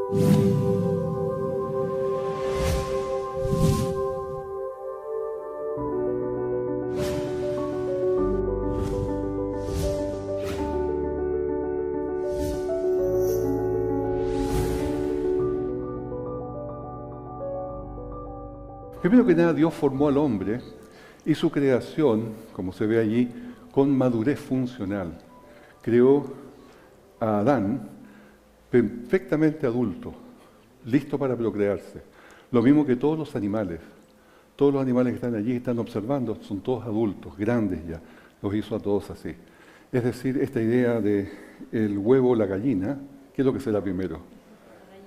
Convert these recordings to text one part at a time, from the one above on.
Primero que nada, Dios formó al hombre y su creación, como se ve allí, con madurez funcional. Creó a Adán perfectamente adulto, listo para procrearse. Lo mismo que todos los animales. Todos los animales que están allí, están observando, son todos adultos, grandes ya. Los hizo a todos así. Es decir, esta idea de el huevo o la gallina, ¿qué es lo que será primero?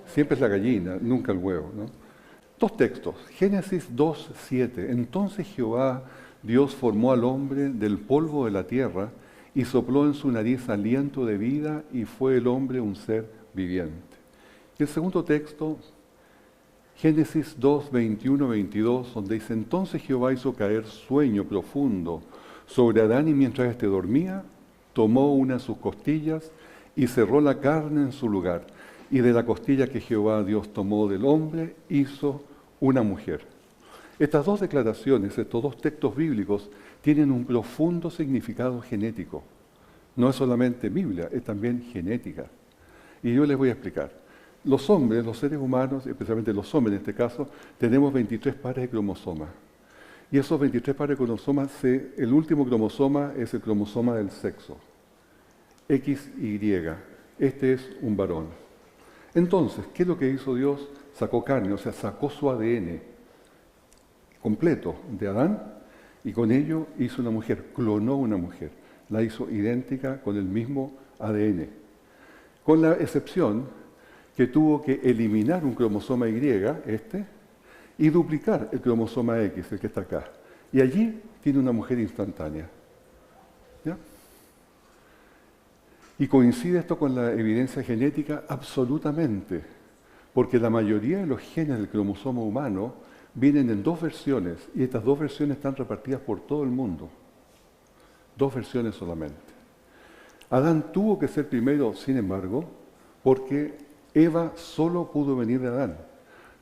Siempre es la gallina, nunca el huevo, ¿no? Dos textos, Génesis 2:7. Entonces Jehová, Dios, formó al hombre del polvo de la tierra y sopló en su nariz aliento de vida y fue el hombre un ser viviente. Y el segundo texto, Génesis 2:21-22, donde dice, entonces Jehová hizo caer sueño profundo sobre Adán y mientras éste dormía, tomó una de sus costillas y cerró la carne en su lugar. Y de la costilla que Jehová Dios tomó del hombre, hizo una mujer. Estas dos declaraciones, estos dos textos bíblicos, tienen un profundo significado genético. No es solamente Biblia, es también genética. Y yo les voy a explicar. Los hombres, los seres humanos, especialmente los hombres en este caso, tenemos 23 pares de cromosomas. Y esos 23 pares de cromosomas, el último cromosoma es el cromosoma del sexo. XY. Este es un varón. Entonces, ¿qué es lo que hizo Dios? Sacó carne, o sea, sacó su ADN completo de Adán y con ello hizo una mujer, clonó una mujer, la hizo idéntica con el mismo ADN. Con la excepción que tuvo que eliminar un cromosoma Y, y duplicar el cromosoma X, el que está acá. Y allí tiene una mujer instantánea. ¿Ya? ¿Y coincide esto con la evidencia genética? Absolutamente, porque la mayoría de los genes del cromosoma humano vienen en dos versiones, y estas dos versiones están repartidas por todo el mundo. Dos versiones solamente. Adán tuvo que ser primero, sin embargo, porque Eva solo pudo venir de Adán,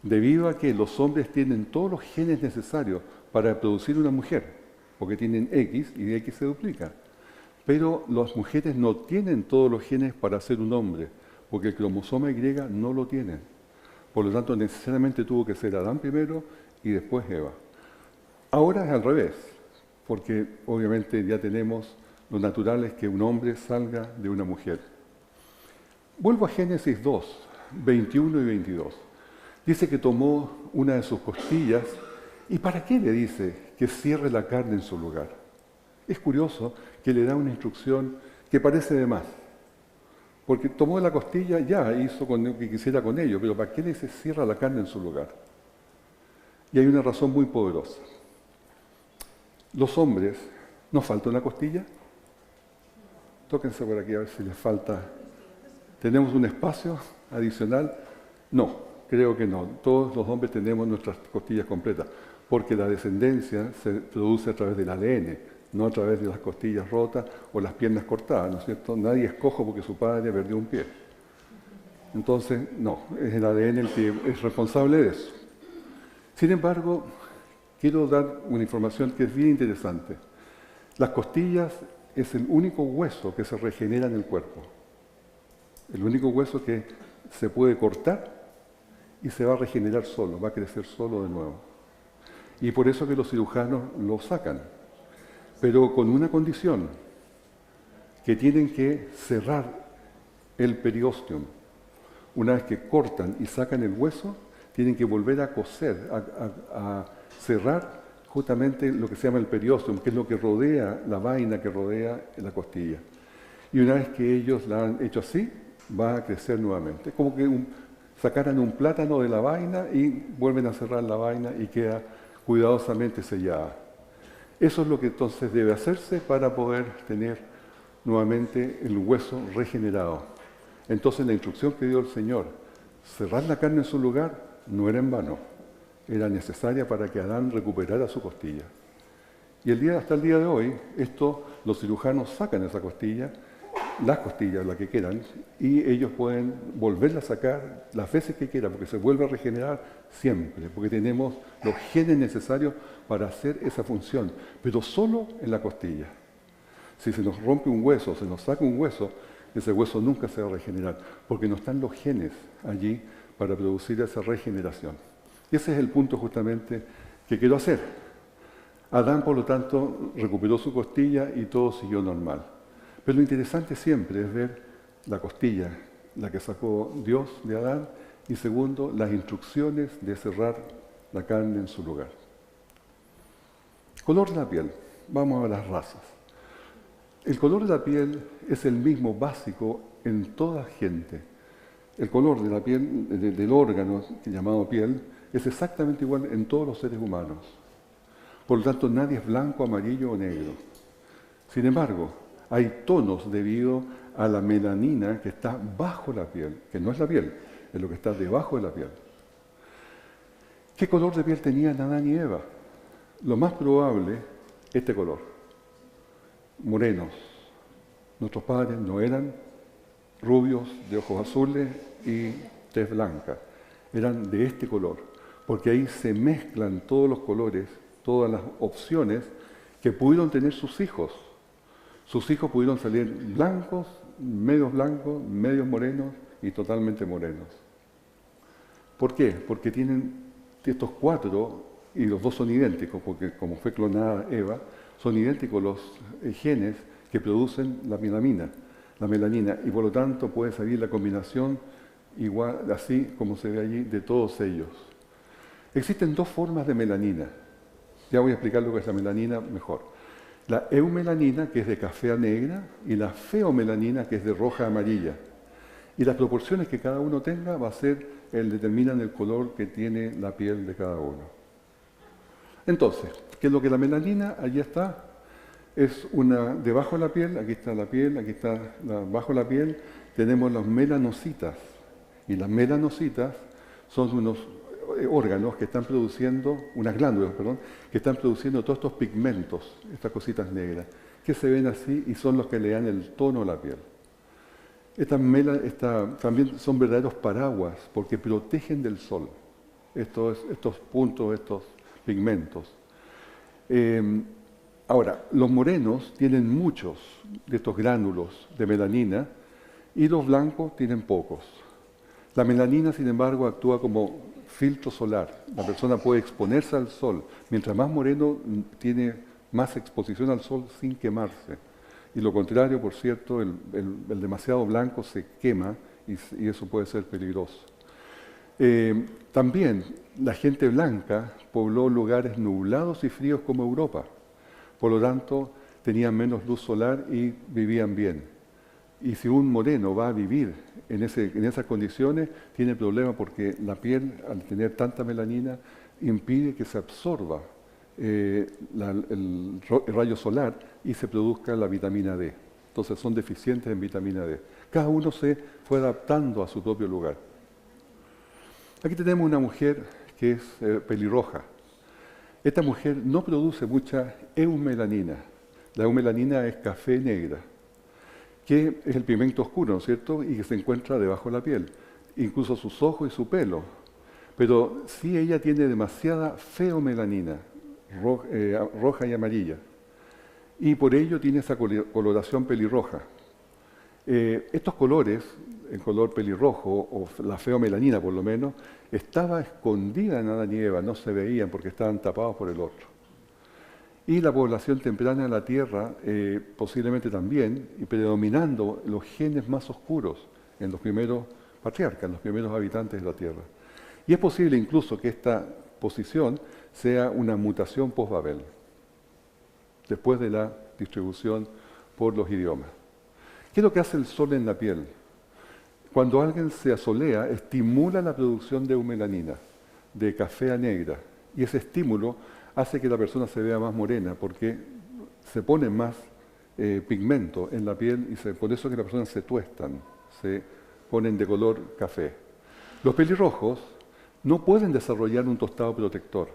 debido a que los hombres tienen todos los genes necesarios para producir una mujer, porque tienen X y de X se duplica. Pero las mujeres no tienen todos los genes para ser un hombre, porque el cromosoma Y no lo tienen. Por lo tanto, necesariamente tuvo que ser Adán primero y después Eva. Ahora es al revés, porque obviamente ya tenemos lo natural es que un hombre salga de una mujer. Vuelvo a Génesis 2, 21 y 22. Dice que tomó una de sus costillas, ¿y para qué le dice que cierre la carne en su lugar? Es curioso que le da una instrucción que parece de más. Porque tomó la costilla, ya hizo con lo que quisiera con ello, pero ¿para qué le dice cierra la carne en su lugar? Y hay una razón muy poderosa. Los hombres, ¿nos falta una costilla? Tóquense por aquí a ver si les falta. ¿Tenemos un espacio adicional? No, creo que no. Todos los hombres tenemos nuestras costillas completas, porque la descendencia se produce a través del ADN, no a través de las costillas rotas o las piernas cortadas, ¿no es cierto? Nadie es cojo porque su padre perdió un pie. Entonces, no, es el ADN el que es responsable de eso. Sin embargo, quiero dar una información que es bien interesante. Las costillas es el único hueso que se regenera en el cuerpo. El único hueso que se puede cortar y se va a regenerar solo, va a crecer solo de nuevo. Y por eso que los cirujanos lo sacan, pero con una condición, que tienen que cerrar el periosteum. Una vez que cortan y sacan el hueso, tienen que volver a coser, a cerrar justamente lo que se llama el periosteum, que es lo que rodea la vaina que rodea la costilla. Y una vez que ellos la han hecho así, va a crecer nuevamente. Es como que sacaran un plátano de la vaina y vuelven a cerrar la vaina y queda cuidadosamente sellada. Eso es lo que entonces debe hacerse para poder tener nuevamente el hueso regenerado. Entonces la instrucción que dio el Señor, cerrar la carne en su lugar, no era en vano. Era necesaria para que Adán recuperara su costilla. Y hasta el día de hoy, los cirujanos sacan esa costilla las costillas, la que quieran, y ellos pueden volverla a sacar las veces que quieran, porque se vuelve a regenerar siempre, porque tenemos los genes necesarios para hacer esa función, pero solo en la costilla. Si se nos rompe un hueso, se nos saca un hueso, ese hueso nunca se va a regenerar, porque no están los genes allí para producir esa regeneración. Y ese es el punto justamente que quiero hacer. Adán, por lo tanto, recuperó su costilla y todo siguió normal. Pero lo interesante siempre es ver la costilla, la que sacó Dios de Adán, y segundo, las instrucciones de cerrar la carne en su lugar. Color de la piel. Vamos a las razas. El color de la piel es el mismo básico en toda gente. El color de la piel, del órgano llamado piel, es exactamente igual en todos los seres humanos. Por lo tanto, nadie es blanco, amarillo o negro. Sin embargo, hay tonos debido a la melanina que está bajo la piel, que no es la piel, es lo que está debajo de la piel. ¿Qué color de piel tenían Adán y Eva? Lo más probable, este color. Morenos. Nuestros padres no eran rubios, de ojos azules y tez blanca. Eran de este color, porque ahí se mezclan todos los colores, todas las opciones que pudieron tener sus hijos. Sus hijos pudieron salir blancos, medios morenos y totalmente morenos. ¿Por qué? Porque tienen estos cuatro, y los dos son idénticos, porque como fue clonada Eva, son idénticos los genes que producen la melanina, y por lo tanto puede salir la combinación igual, así como se ve allí, de todos ellos. Existen dos formas de melanina. Ya voy a explicar lo que es la melanina mejor. La eumelanina, que es de café a negra, y la feomelanina, que es de roja a amarilla. Y las proporciones que cada uno tenga va a ser determinan el color que tiene la piel de cada uno. Entonces, ¿qué es lo que la melanina? Allí está. Es una debajo de la piel, aquí está bajo la piel, tenemos los melanocitas. Y las melanocitas son unos órganos que están produciendo, unas glándulas, perdón, que están produciendo todos estos pigmentos, estas cositas negras, que se ven así y son los que le dan el tono a la piel. También son verdaderos paraguas porque protegen del sol estos puntos, estos pigmentos. Ahora, los morenos tienen muchos de estos gránulos de melanina y los blancos tienen pocos. La melanina, sin embargo, actúa como filtro solar. La persona puede exponerse al sol. Mientras más moreno, tiene más exposición al sol sin quemarse. Y lo contrario, por cierto, el demasiado blanco se quema y eso puede ser peligroso. También la gente blanca pobló lugares nublados y fríos como Europa. Por lo tanto, tenían menos luz solar y vivían bien. Y si un moreno va a vivir en esas condiciones, tiene problemas porque la piel, al tener tanta melanina, impide que se absorba el rayo solar y se produzca la vitamina D. Entonces son deficientes en vitamina D. Cada uno se fue adaptando a su propio lugar. Aquí tenemos una mujer que es pelirroja. Esta mujer no produce mucha eumelanina. La eumelanina es café negra, que es el pigmento oscuro, ¿no es cierto?, y que se encuentra debajo de la piel, incluso sus ojos y su pelo. Pero sí ella tiene demasiada feomelanina, roja y amarilla, y por ello tiene esa coloración pelirroja. Estos colores, el color pelirrojo, o la feomelanina por lo menos, estaba escondida en Adán y Eva, no se veían porque estaban tapados por el otro. Y la población temprana de la Tierra, posiblemente también, y predominando los genes más oscuros en los primeros patriarcas, en los primeros habitantes de la Tierra. Y es posible incluso que esta posición sea una mutación post-Babel, después de la distribución por los idiomas. ¿Qué es lo que hace el sol en la piel? Cuando alguien se asolea, estimula la producción de eumelanina, de café a negra, y ese estímulo hace que la persona se vea más morena, porque se pone más pigmento en la piel, y por eso que las personas se tuestan, se ponen de color café. Los pelirrojos no pueden desarrollar un tostado protector,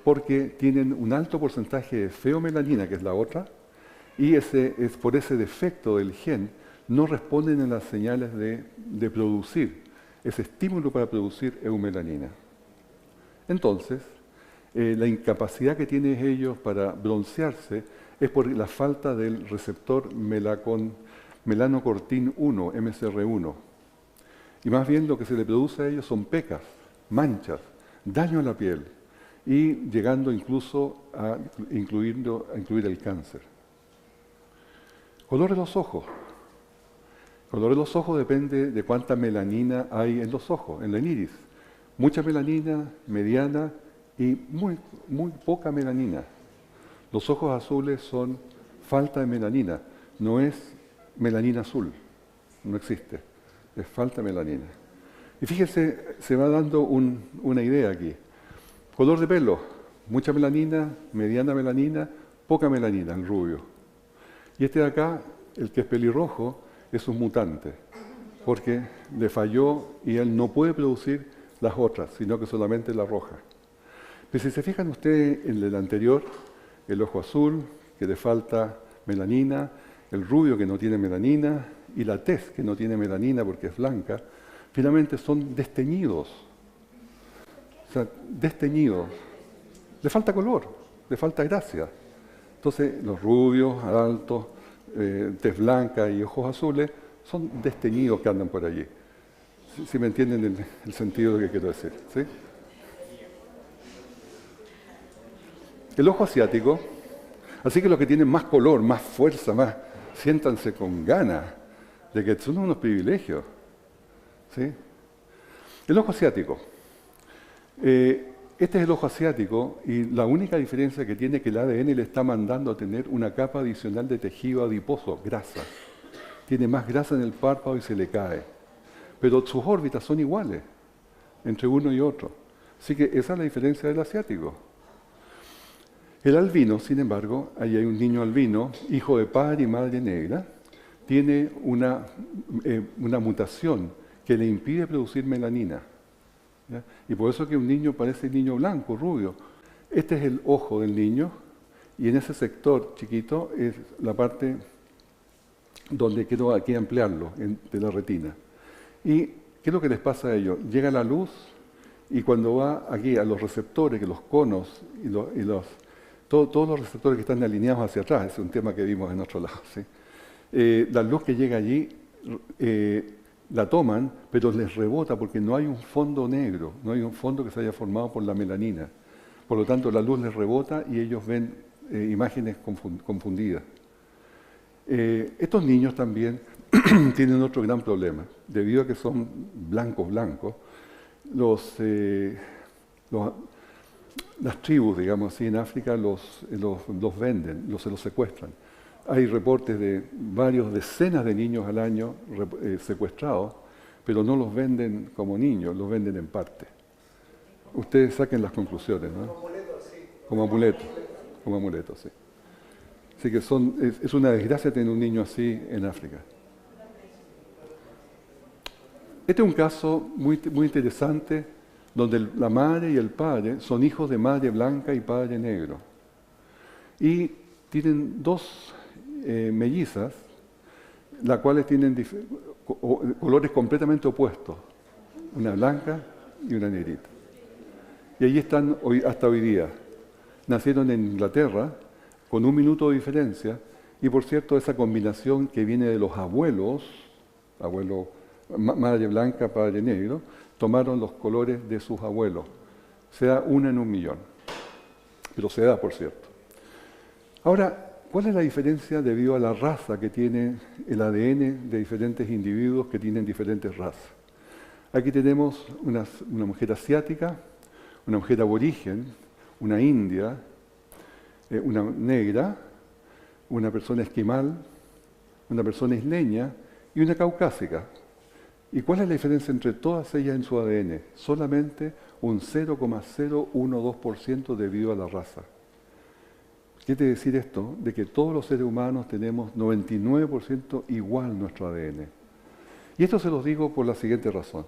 porque tienen un alto porcentaje de feomelanina, que es la otra, y por ese defecto del gen no responden a las señales de producir, ese estímulo para producir eumelanina. Entonces, la incapacidad que tienen ellos para broncearse es por la falta del receptor melanocortin 1, MSR1. Y más bien lo que se le produce a ellos son pecas, manchas, daño a la piel y llegando incluso a incluir el cáncer. Color de los ojos. El color de los ojos depende de cuánta melanina hay en los ojos, en la iris. Mucha melanina, mediana y muy poca melanina. Los ojos azules son falta de melanina, no es melanina azul, no existe, es falta de melanina. Y fíjense, se va dando una idea aquí. Color de pelo, mucha melanina, mediana melanina, poca melanina, el rubio. Y este de acá, el que es pelirrojo, es un mutante, porque le falló y él no puede producir las otras, sino que solamente la roja. Pero si se fijan ustedes en el anterior, el ojo azul, que le falta melanina, el rubio que no tiene melanina, y la tez que no tiene melanina porque es blanca, finalmente son desteñidos. O sea, desteñidos. Le falta color, le falta gracia. Entonces, los rubios, altos, tez blanca y ojos azules, son desteñidos que andan por allí. Si me entienden el sentido de lo que quiero decir, ¿sí? El ojo asiático, así que los que tienen más color, más fuerza, más, siéntanse con ganas de que son unos privilegios, ¿sí? El ojo asiático. Este es el ojo asiático y la única diferencia que tiene es que el ADN le está mandando a tener una capa adicional de tejido adiposo, grasa. Tiene más grasa en el párpado y se le cae. Pero sus órbitas son iguales entre uno y otro. Así que esa es la diferencia del asiático. El albino, sin embargo, ahí hay un niño albino, hijo de padre y madre negra, tiene una mutación que le impide producir melanina. ¿Ya? Y por eso que un niño parece niño blanco, rubio. Este es el ojo del niño y en ese sector chiquito es la parte donde quiero aquí ampliarlo, de la retina. ¿Y qué es lo que les pasa a ellos? Llega la luz y cuando va aquí a los receptores, que los conos y todos los receptores que están alineados hacia atrás, es un tema que vimos en otro lado, ¿sí? La luz que llega allí la toman, pero les rebota porque no hay un fondo negro, no hay un fondo que se haya formado por la melanina. Por lo tanto, la luz les rebota y ellos ven imágenes confundidas. Estos niños también tienen otro gran problema. Debido a que son blancos, las tribus, digamos así, en África los venden, se los secuestran. Hay reportes de varios decenas de niños al año secuestrados, pero no los venden como niños, los venden en parte. Ustedes saquen las conclusiones, ¿no? Como amuletos, sí. Así que es una desgracia tener un niño así en África. Este es un caso muy interesante donde la madre y el padre son hijos de madre blanca y padre negro. Y tienen dos mellizas, las cuales tienen colores completamente opuestos, una blanca y una negrita. Y allí están hasta hoy día. Nacieron en Inglaterra, con 1 minuto de diferencia, y por cierto, esa combinación que viene de los abuelo, madre blanca, padre negro, tomaron los colores de sus abuelos. Se da 1 en 1.000.000. Pero se da, por cierto. Ahora, ¿cuál es la diferencia debido a la raza que tiene el ADN de diferentes individuos que tienen diferentes razas? Aquí tenemos una mujer asiática, una mujer aborigen, una india, una negra, una persona esquimal, una persona isleña y una caucásica. ¿Y cuál es la diferencia entre todas ellas en su ADN? Solamente un 0,012% debido a la raza. ¿Qué quiere decir esto? De que todos los seres humanos tenemos 99% igual nuestro ADN. Y esto se los digo por la siguiente razón.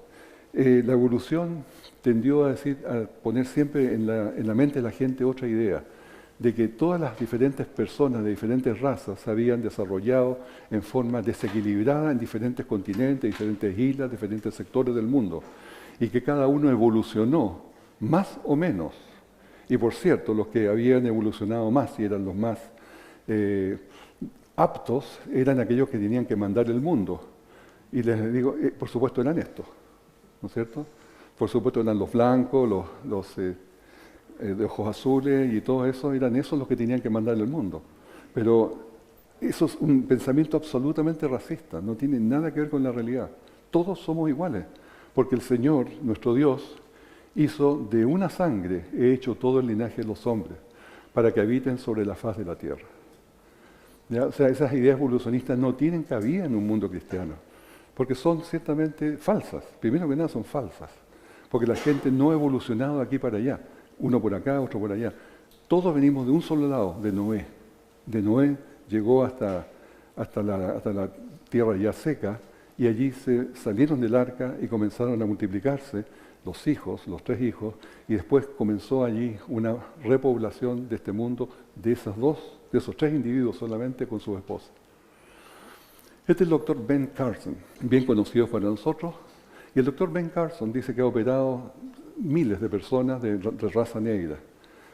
La evolución tendió a poner siempre en la mente de la gente otra idea, de que todas las diferentes personas de diferentes razas se habían desarrollado en forma desequilibrada en diferentes continentes, diferentes islas, diferentes sectores del mundo, y que cada uno evolucionó más o menos. Y por cierto, los que habían evolucionado más y eran los más aptos eran aquellos que tenían que mandar el mundo. Y les digo, por supuesto eran estos, ¿no es cierto? Por supuesto eran los blancos, los de ojos azules y todo eso, eran esos los que tenían que mandar el mundo. Pero eso es un pensamiento absolutamente racista, no tiene nada que ver con la realidad. Todos somos iguales, porque el Señor, nuestro Dios, hizo de una sangre, he hecho todo el linaje de los hombres, para que habiten sobre la faz de la tierra. ¿Ya? O sea, esas ideas evolucionistas no tienen cabida en un mundo cristiano, porque son ciertamente falsas. Primero que nada son falsas, porque la gente no ha evolucionado de aquí para allá, uno por acá, otro por allá. Todos venimos de un solo lado, de Noé. De Noé llegó hasta la tierra ya seca, y allí se salieron del arca y comenzaron a multiplicarse los hijos, los 3 hijos, y después comenzó allí una repoblación de este mundo de esos 3 individuos solamente con sus esposas. Este es el doctor Ben Carson, bien conocido para nosotros, y el doctor Ben Carson dice que ha operado miles de personas de raza negra,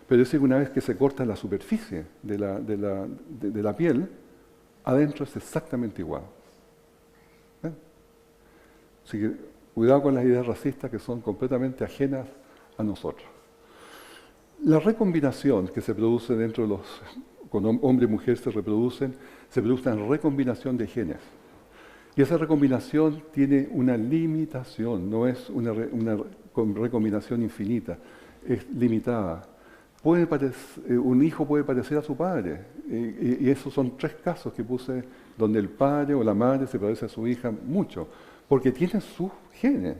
pero dice que una vez que se corta la superficie de la piel, adentro es exactamente igual. ¿Ven? Así que cuidado con las ideas racistas que son completamente ajenas a nosotros. La recombinación que se produce dentro de cuando hombre y mujer se produce una recombinación de genes. Y esa recombinación tiene una limitación, no es una recombinación infinita, es limitada. Un hijo puede parecer a su padre, y esos son 3 casos que puse donde el padre o la madre se parece a su hija mucho, porque tienen sus genes.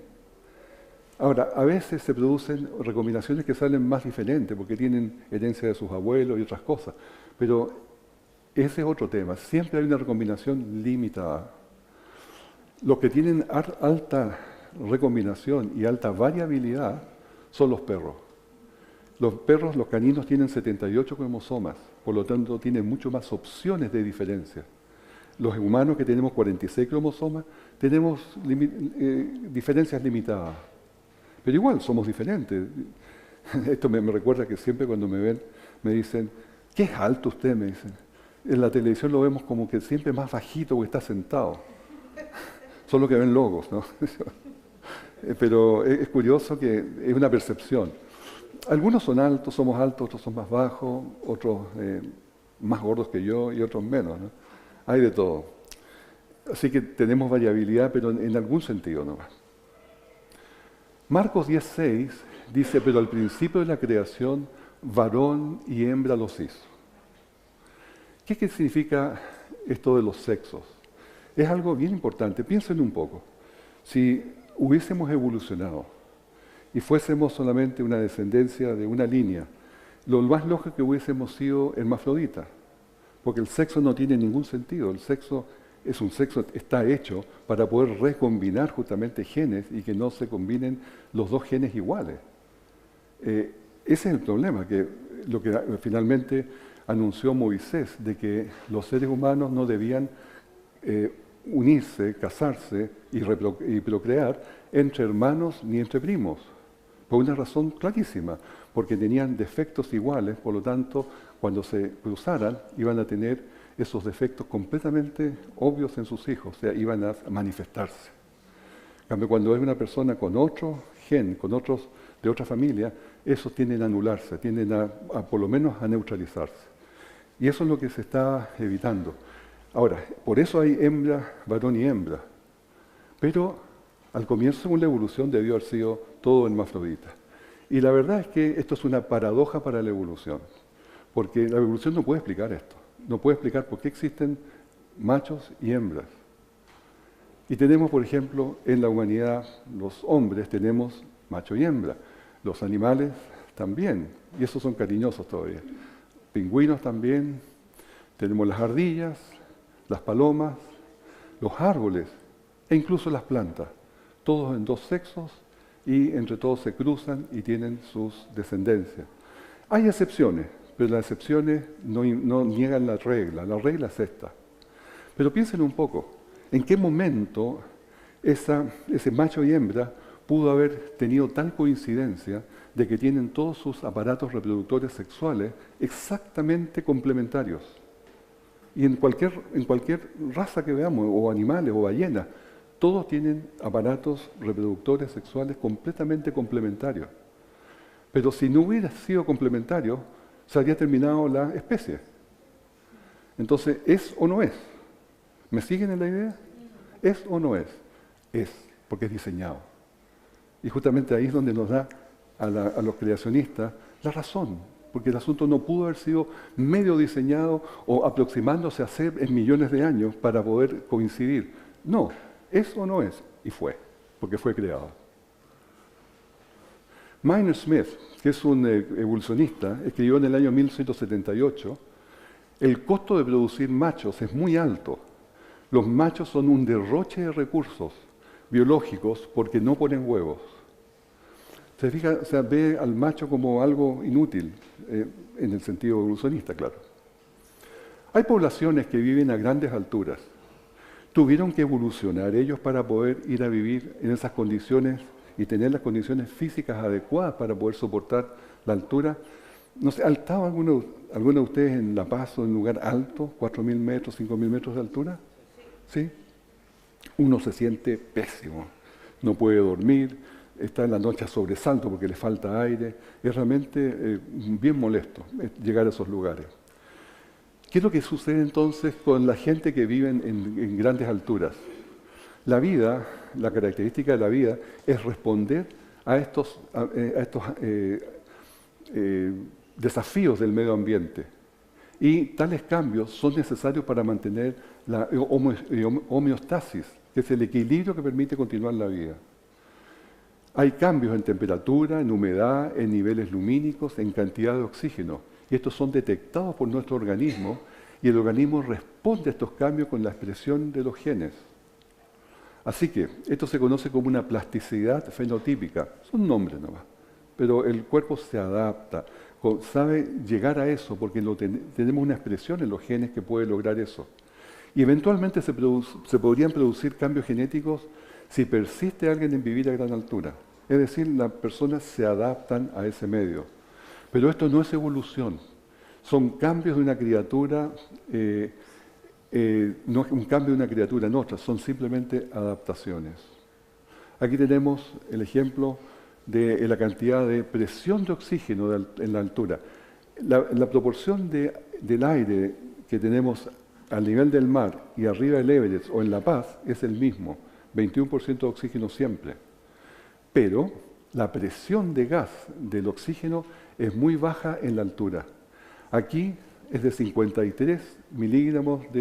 Ahora, a veces se producen recombinaciones que salen más diferentes, porque tienen herencia de sus abuelos y otras cosas, pero ese es otro tema. Siempre hay una recombinación limitada. Los que tienen alta recombinación y alta variabilidad son los perros. Los caninos tienen 78 cromosomas, por lo tanto tienen mucho más opciones de diferencia. Los humanos que tenemos 46 cromosomas, tenemos diferencias limitadas. Pero igual somos diferentes. Esto me recuerda que siempre cuando me ven me dicen, ¿qué es alto usted? Me dicen. En la televisión lo vemos como que siempre más bajito porque está sentado. Solo que ven logos, ¿no? Pero es curioso que es una percepción. Algunos son altos, somos altos, otros son más bajos, otros más gordos que yo y otros menos, ¿no? Hay de todo. Así que tenemos variabilidad, pero en algún sentido nomás. Marcos 10:6 dice, pero al principio de la creación, varón y hembra los hizo. ¿Qué significa esto de los sexos? Es algo bien importante, piensen un poco. Si hubiésemos evolucionado y fuésemos solamente una descendencia de una línea, lo más lógico que hubiésemos sido hermafroditas, porque el sexo no tiene ningún sentido. El sexo está hecho para poder recombinar justamente genes y que no se combinen los 2 genes iguales. Ese es el problema, que lo que finalmente anunció Moisés, de que los seres humanos no debían unirse, casarse y procrear entre hermanos ni entre primos, por una razón clarísima, porque tenían defectos iguales, por lo tanto, cuando se cruzaran, iban a tener esos defectos completamente obvios en sus hijos, o sea, iban a manifestarse. En cambio, cuando es una persona con otro gen, con otros de otra familia, esos tienden a anularse, tienden a por lo menos a neutralizarse. Y eso es lo que se está evitando. Ahora, por eso hay hembra, varón y hembra. Pero al comienzo, según la evolución, debió haber sido todo hermafrodita. Y la verdad es que esto es una paradoja para la evolución, porque la evolución no puede explicar esto. No puede explicar por qué existen machos y hembras. Y tenemos, por ejemplo, en la humanidad, los hombres tenemos macho y hembra. Los animales también, y esos son cariñosos todavía. Pingüinos también, tenemos las ardillas, las palomas, los árboles e incluso las plantas. Todos en 2 sexos y entre todos se cruzan y tienen sus descendencias. Hay excepciones, pero las excepciones no niegan la regla es esta. Pero piensen un poco, ¿en qué momento ese macho y hembra pudo haber tenido tal coincidencia de que tienen todos sus aparatos reproductores sexuales exactamente complementarios? Y en cualquier raza que veamos, o animales, o ballenas, todos tienen aparatos reproductores sexuales completamente complementarios. Pero si no hubiera sido complementario, se habría terminado la especie. Entonces, ¿es o no es? ¿Me siguen en la idea? ¿Es o no es? Es, porque es diseñado. Y justamente ahí es donde nos da a los creacionistas la razón, porque el asunto no pudo haber sido medio diseñado o aproximándose a ser en millones de años para poder coincidir. No, ¿es o no es? Y fue, porque fue creado. Minor Smith, que es un evolucionista, escribió en el año 1978, el costo de producir machos es muy alto. Los machos son un derroche de recursos biológicos porque no ponen huevos. Se fija, o sea, ve al macho como algo inútil, en el sentido evolucionista, claro. Hay poblaciones que viven a grandes alturas. Tuvieron que evolucionar ellos para poder ir a vivir en esas condiciones y tener las condiciones físicas adecuadas para poder soportar la altura. No sé, ¿estaba alguno de ustedes en La Paz o en un lugar alto, 4.000 metros, 5.000 metros de altura? ¿Sí? Uno se siente pésimo, no puede dormir, está en la noche a sobresalto porque le falta aire, es realmente bien molesto llegar a esos lugares. ¿Qué es lo que sucede entonces con la gente que vive en grandes alturas? La vida, la característica de la vida es responder a estos desafíos del medio ambiente. Y tales cambios son necesarios para mantener la homeostasis, que es el equilibrio que permite continuar la vida. Hay cambios en temperatura, en humedad, en niveles lumínicos, en cantidad de oxígeno. Y estos son detectados por nuestro organismo y el organismo responde a estos cambios con la expresión de los genes. Así que esto se conoce como una plasticidad fenotípica. Son nombres nomás, pero el cuerpo se adapta, sabe llegar a eso porque tenemos una expresión en los genes que puede lograr eso. Y eventualmente se podrían producir cambios genéticos si persiste alguien en vivir a gran altura. Es decir, las personas se adaptan a ese medio. Pero esto no es evolución. Son cambios de una criatura, no es un cambio de una criatura en otra, son simplemente adaptaciones. Aquí tenemos el ejemplo de la cantidad de presión de oxígeno en la altura. La proporción del aire que tenemos al nivel del mar y arriba del Everest o en La Paz es el mismo, 21% de oxígeno siempre. Pero la presión de gas del oxígeno es muy baja en la altura. Aquí es de 53 milímetros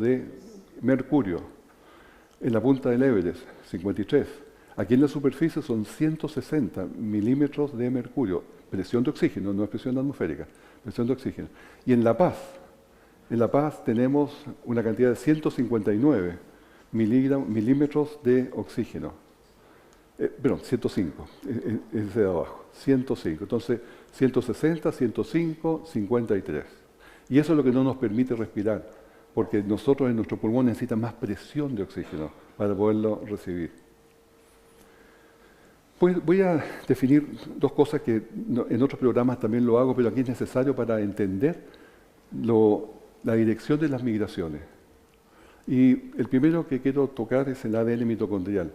de mercurio. En la punta del Everest, 53. Aquí en la superficie son 160 milímetros de mercurio. Presión de oxígeno, no es presión atmosférica, presión de oxígeno. Y en La Paz tenemos una cantidad de 159 milímetros de oxígeno. 105, ese de abajo, 105. Entonces, 160, 105, 53. Y eso es lo que no nos permite respirar, porque nosotros en nuestro pulmón necesitamos más presión de oxígeno para poderlo recibir. Pues voy a definir dos cosas que en otros programas también lo hago, pero aquí es necesario para entender la dirección de las migraciones. Y el primero que quiero tocar es el ADN mitocondrial.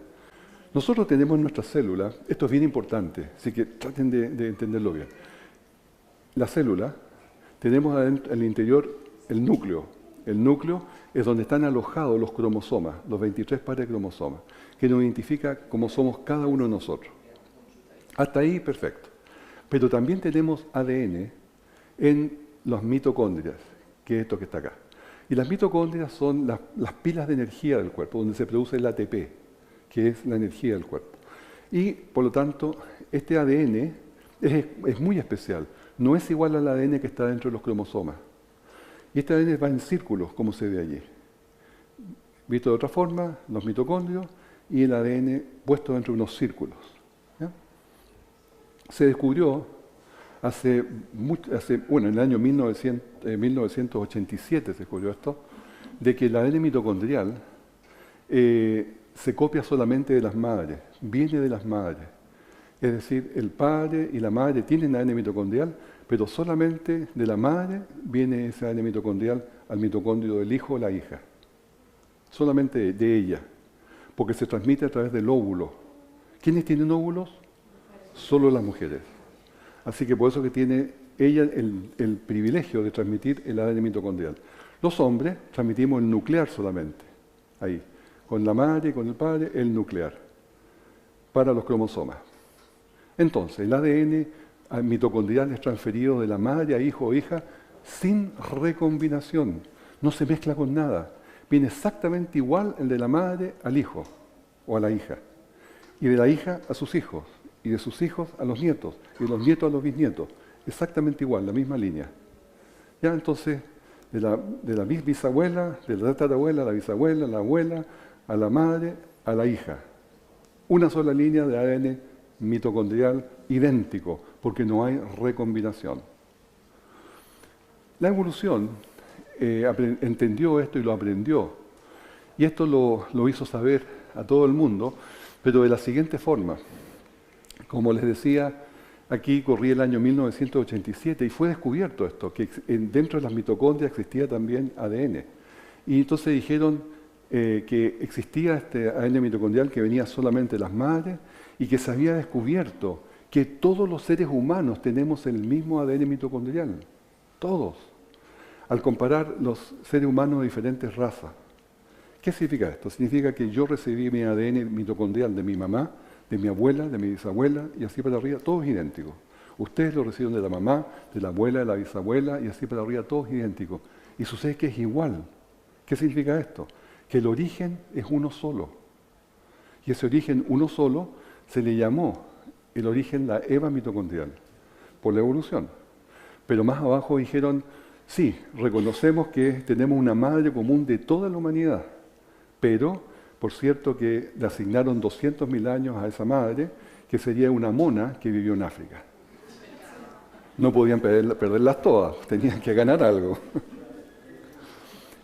Nosotros tenemos en nuestras células, esto es bien importante, así que traten de entenderlo bien. La célula, tenemos adentro, en el interior el núcleo. El núcleo es donde están alojados los cromosomas, los 23 pares de cromosomas, que nos identifica cómo somos cada uno de nosotros. Hasta ahí, perfecto. Pero también tenemos ADN en las mitocondrias, que es esto que está acá. Y las mitocondrias son las pilas de energía del cuerpo, donde se produce el ATP, que es la energía del cuerpo. Y, por lo tanto, este ADN es muy especial. No es igual al ADN que está dentro de los cromosomas. Y este ADN va en círculos, como se ve allí. Visto de otra forma, los mitocondrios y el ADN puesto dentro de unos círculos. ¿Ya? Se descubrió Bueno, en el año 1987 se descubrió esto, de que el ADN mitocondrial se copia solamente de las madres, viene de las madres. Es decir, el padre y la madre tienen ADN mitocondrial, pero solamente de la madre viene ese ADN mitocondrial al mitocondrio del hijo o la hija. Solamente de ella, porque se transmite a través del óvulo. ¿Quiénes tienen óvulos? Solo las mujeres. Así que por eso que tiene ella el privilegio de transmitir el ADN mitocondrial. Los hombres transmitimos el nuclear solamente, ahí, con la madre y con el padre, el nuclear, para los cromosomas. Entonces, el ADN mitocondrial es transferido de la madre a hijo o hija sin recombinación, no se mezcla con nada. Viene exactamente igual el de la madre al hijo o a la hija, y de la hija a sus hijos, y de sus hijos a los nietos, y de los nietos a los bisnietos, exactamente igual, la misma línea. Ya entonces, de la bisabuela, de la tatarabuela, a la bisabuela, a la abuela, a la madre, a la hija. Una sola línea de ADN mitocondrial idéntico, porque no hay recombinación. La evolución entendió esto y lo aprendió. Y esto lo hizo saber a todo el mundo, pero de la siguiente forma. Como les decía, aquí corría el año 1987 y fue descubierto esto, que dentro de las mitocondrias existía también ADN. Y entonces dijeron que existía este ADN mitocondrial que venía solamente de las madres y que se había descubierto que todos los seres humanos tenemos el mismo ADN mitocondrial. Todos. Al comparar los seres humanos de diferentes razas. ¿Qué significa esto? Significa que yo recibí mi ADN mitocondrial de mi mamá, de mi abuela, de mi bisabuela, y así para arriba, todos idénticos. Ustedes lo reciben de la mamá, de la abuela, de la bisabuela, y así para arriba, todos idénticos. Y sucede que es igual. ¿Qué significa esto? Que el origen es uno solo. Y ese origen uno solo se le llamó el origen la Eva mitocondrial, por la evolución. Pero más abajo dijeron, sí, reconocemos que tenemos una madre común de toda la humanidad, pero, por cierto, que le asignaron 200.000 años a esa madre, que sería una mona que vivió en África. No podían perderlas todas, tenían que ganar algo.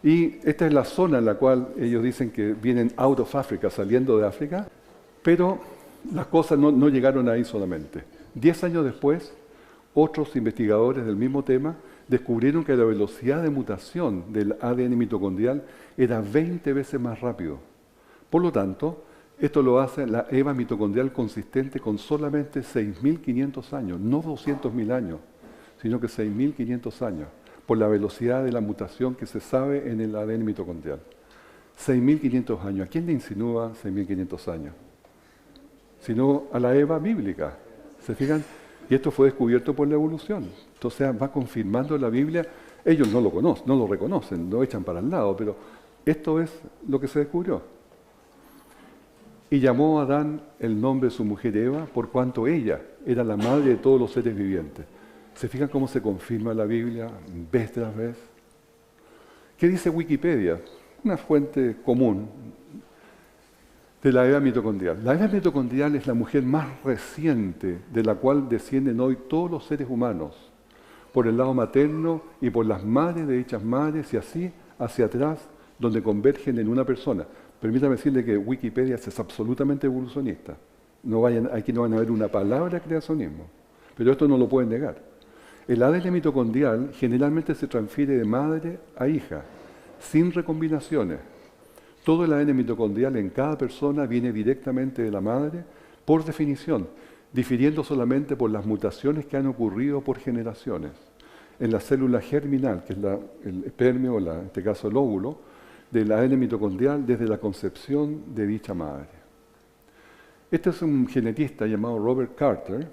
Y esta es la zona en la cual ellos dicen que vienen out of Africa, saliendo de África, pero las cosas no llegaron ahí solamente. 10 años después, otros investigadores del mismo tema descubrieron que la velocidad de mutación del ADN mitocondrial era 20 veces más rápido. Por lo tanto, esto lo hace la Eva mitocondrial consistente con solamente 6.500 años, no 200.000 años, sino que 6.500 años, por la velocidad de la mutación que se sabe en el ADN mitocondrial. 6.500 años. ¿A quién le insinúa 6.500 años? Sino a la Eva bíblica. ¿Se fijan? Y esto fue descubierto por la evolución. Entonces va confirmando la Biblia. Ellos no lo conocen, no lo reconocen, lo echan para el lado, pero esto es lo que se descubrió. Y llamó a Adán el nombre de su mujer Eva, por cuanto ella era la madre de todos los seres vivientes. ¿Se fijan cómo se confirma la Biblia vez tras vez? ¿Qué dice Wikipedia? Una fuente común de la Eva mitocondrial. La Eva mitocondrial es la mujer más reciente de la cual descienden hoy todos los seres humanos, por el lado materno y por las madres de dichas madres y así hacia atrás, donde convergen en una persona. Permítame decirle que Wikipedia es absolutamente evolucionista. Aquí no van a ver una palabra de creacionismo, pero esto no lo pueden negar. El ADN mitocondrial generalmente se transfiere de madre a hija, sin recombinaciones. Todo el ADN mitocondrial en cada persona viene directamente de la madre, por definición, difiriendo solamente por las mutaciones que han ocurrido por generaciones. En la célula germinal, que es el espermio, o en este caso el óvulo, del ADN mitocondrial desde la concepción de dicha madre. Este es un genetista llamado Robert Carter,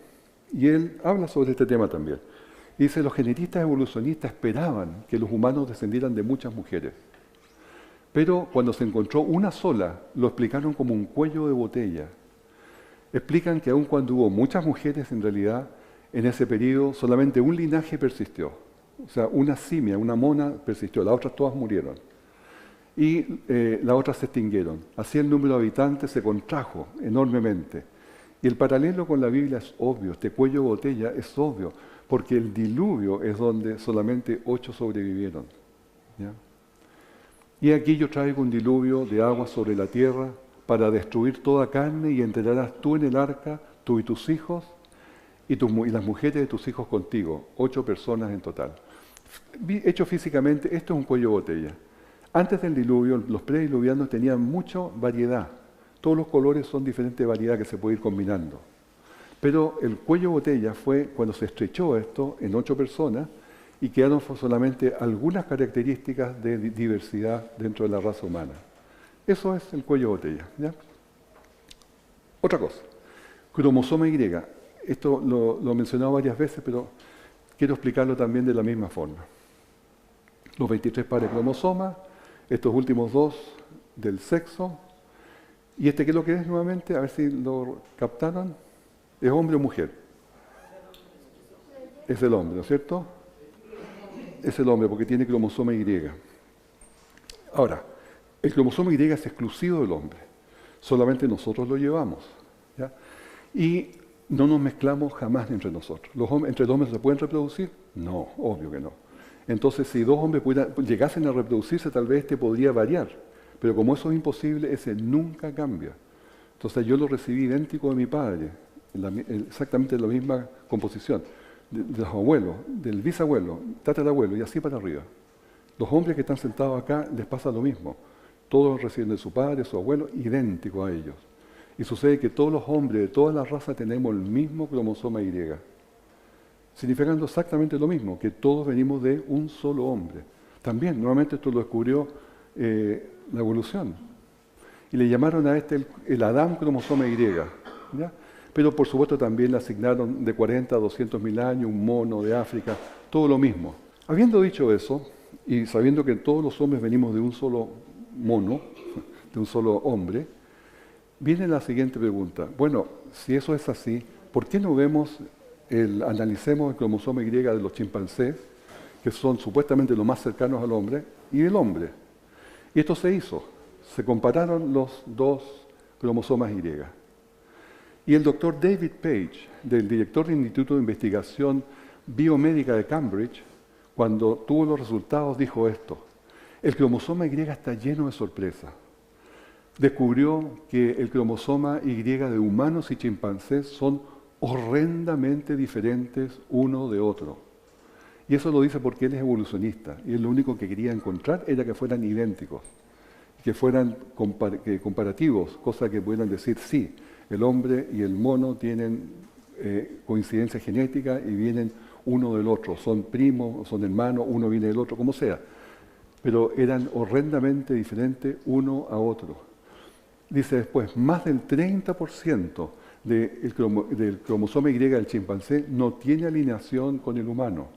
y él habla sobre este tema también. Y dice, los genetistas evolucionistas esperaban que los humanos descendieran de muchas mujeres. Pero cuando se encontró una sola, lo explicaron como un cuello de botella. Explican que aun cuando hubo muchas mujeres, en realidad, en ese periodo solamente un linaje persistió. O sea, una simia, una mona persistió, las otras todas murieron. Y las otras se extinguieron. Así el número de habitantes se contrajo enormemente. Y el paralelo con la Biblia es obvio, este cuello de botella es obvio, porque el diluvio es donde solamente 8 sobrevivieron. ¿Ya? Y aquí yo traigo un diluvio de agua sobre la tierra para destruir toda carne y entrarás tú en el arca, tú y tus hijos, y las mujeres de tus hijos contigo, 8 personas en total. Hecho físicamente, esto es un cuello de botella. Antes del diluvio, los prediluvianos tenían mucha variedad. Todos los colores son diferentes variedades que se puede ir combinando. Pero el cuello de botella fue cuando se estrechó esto en 8 personas y quedaron solamente algunas características de diversidad dentro de la raza humana. Eso es el cuello de botella. ¿Ya? Otra cosa, cromosoma Y. Esto lo he mencionado varias veces, pero quiero explicarlo también de la misma forma. Los 23 pares de cromosomas, estos últimos 2 del sexo, y ¿qué es lo que es nuevamente? A ver si lo captaron. ¿Es hombre o mujer? Es el hombre, ¿no es cierto? Es el hombre porque tiene cromosoma Y. Ahora, el cromosoma Y es exclusivo del hombre. Solamente nosotros lo llevamos. ¿Ya? Y no nos mezclamos jamás entre nosotros. ¿Entre los hombres se pueden reproducir? No, obvio que no. Entonces, si 2 hombres llegasen a reproducirse, tal vez podría variar. Pero como eso es imposible, ese nunca cambia. Entonces, yo lo recibí idéntico de mi padre, exactamente la misma composición, de los abuelos, del bisabuelo, tatarabuelo, y así para arriba. Los hombres que están sentados acá les pasa lo mismo. Todos reciben de su padre, su abuelo, idéntico a ellos. Y sucede que todos los hombres de todas las razas tenemos el mismo cromosoma Y. Significando exactamente lo mismo, que todos venimos de un solo hombre. También, nuevamente esto lo descubrió la evolución. Y le llamaron a el Adán cromosoma Y. ¿Ya? Pero por supuesto también le asignaron de 40 a 200 mil años, un mono de África, todo lo mismo. Habiendo dicho eso, y sabiendo que todos los hombres venimos de un solo mono, de un solo hombre, viene la siguiente pregunta. Bueno, si eso es así, ¿por qué no analicemos el cromosoma Y de los chimpancés, que son supuestamente los más cercanos al hombre, y el hombre? Y esto se hizo. Se compararon los 2 cromosomas Y. Y el doctor David Page, del director del Instituto de Investigación Biomédica de Cambridge, cuando tuvo los resultados, dijo esto: el cromosoma Y está lleno de sorpresas. Descubrió que el cromosoma Y de humanos y chimpancés son horrendamente diferentes uno de otro. Y eso lo dice porque él es evolucionista, y él lo único que quería encontrar era que fueran idénticos, que fueran comparativos, cosa que pudieran decir, sí, el hombre y el mono tienen coincidencia genética y vienen uno del otro, son primos, son hermanos, uno viene del otro, como sea, pero eran horrendamente diferentes uno a otro. Dice después, más del 30% del cromosoma Y del chimpancé no tiene alineación con el humano.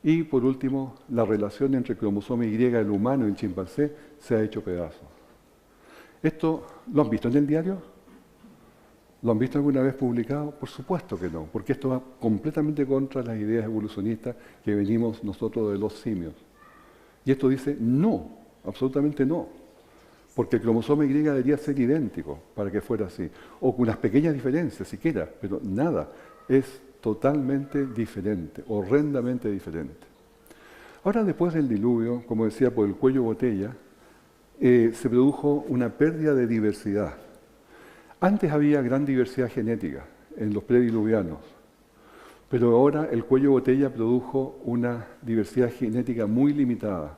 Y por último, la relación entre el cromosoma Y del humano y el chimpancé se ha hecho pedazos. ¿Esto lo han visto en el diario? ¿Lo han visto alguna vez publicado? Por supuesto que no, porque esto va completamente contra las ideas evolucionistas que venimos nosotros de los simios. Y esto dice no, absolutamente no, porque el cromosoma Y debería ser idéntico para que fuera así, o con unas pequeñas diferencias siquiera, pero nada, es totalmente diferente, horrendamente diferente. Ahora, después del diluvio, como decía, por el cuello botella, se produjo una pérdida de diversidad. Antes había gran diversidad genética en los prediluvianos, pero ahora el cuello botella produjo una diversidad genética muy limitada.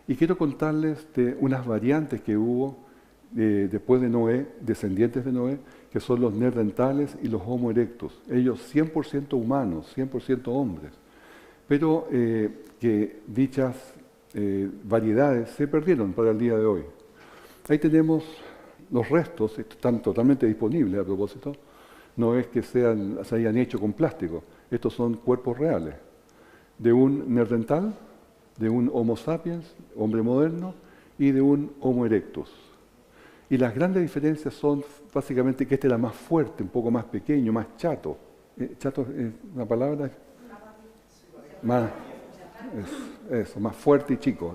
Y quiero contarles de unas variantes que hubo después de Noé, descendientes de Noé, que son los neandertales y los Homo erectus. Ellos 100% humanos, 100% hombres, pero que dichas variedades se perdieron para el día de hoy. Ahí tenemos los restos, están totalmente disponibles a propósito, no es que se hayan hecho con plástico, estos son cuerpos reales, de un neandertal, de un Homo sapiens, hombre moderno, y de un Homo erectus. Y las grandes diferencias son básicamente que este era más fuerte, un poco más pequeño, más chato. ¿Chato es una palabra? Más fuerte y chico.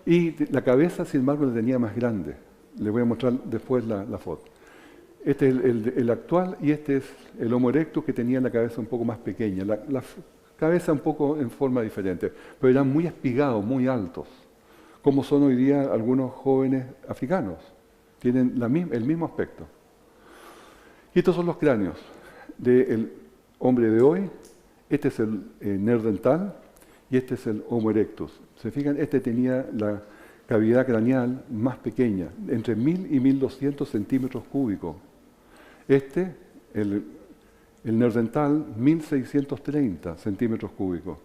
Y la cabeza, sin embargo, la tenía más grande. Les voy a mostrar después la foto. Este es el actual y este es el Homo erectus que tenía la cabeza un poco más pequeña, la cabeza un poco en forma diferente, pero eran muy espigados, muy altos, como son hoy día algunos jóvenes africanos. Tienen el mismo aspecto. Y estos son los cráneos del hombre de hoy. Este es el neandertal y este es el Homo erectus. ¿Se fijan? Este tenía la cavidad craneal más pequeña, entre 1000 y 1200 centímetros cúbicos. Este, el neandertal, 1630 centímetros cúbicos.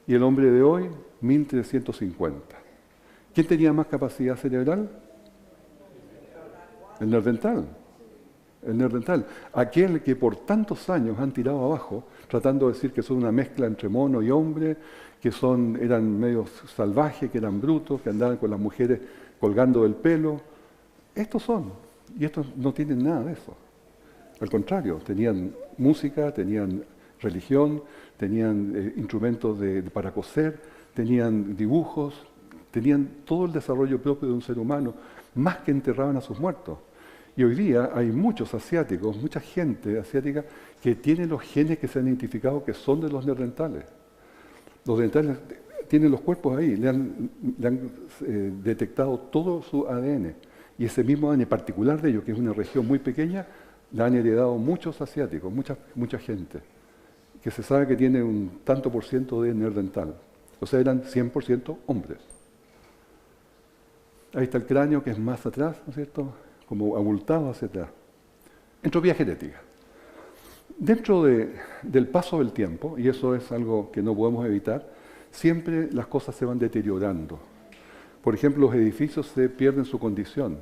Y el hombre de hoy, 1350. ¿Quién tenía más capacidad cerebral? El neandertal. El neandertal. Aquel que por tantos años han tirado abajo, tratando de decir que son una mezcla entre mono y hombre, que eran medio salvajes, que eran brutos, que andaban con las mujeres colgando del pelo. Estos son. Y estos no tienen nada de eso. Al contrario, tenían música, tenían religión, tenían instrumentos para coser, tenían dibujos, tenían todo el desarrollo propio de un ser humano, más que enterraban a sus muertos. Y hoy día hay muchos asiáticos, mucha gente asiática que tiene los genes que se han identificado que son de los neandertales. Los neandertales tienen los cuerpos ahí, le han detectado todo su ADN. Y ese mismo ADN particular de ellos, que es una región muy pequeña, la han heredado muchos asiáticos, mucha gente, que se sabe que tiene un tanto por ciento de neandertal. O sea, eran 100% hombres. Ahí está el cráneo, que es más atrás, ¿no es cierto?, como abultado hacia atrás. Entropía genética. Dentro del paso del tiempo, y eso es algo que no podemos evitar, siempre las cosas se van deteriorando. Por ejemplo, los edificios se pierden su condición.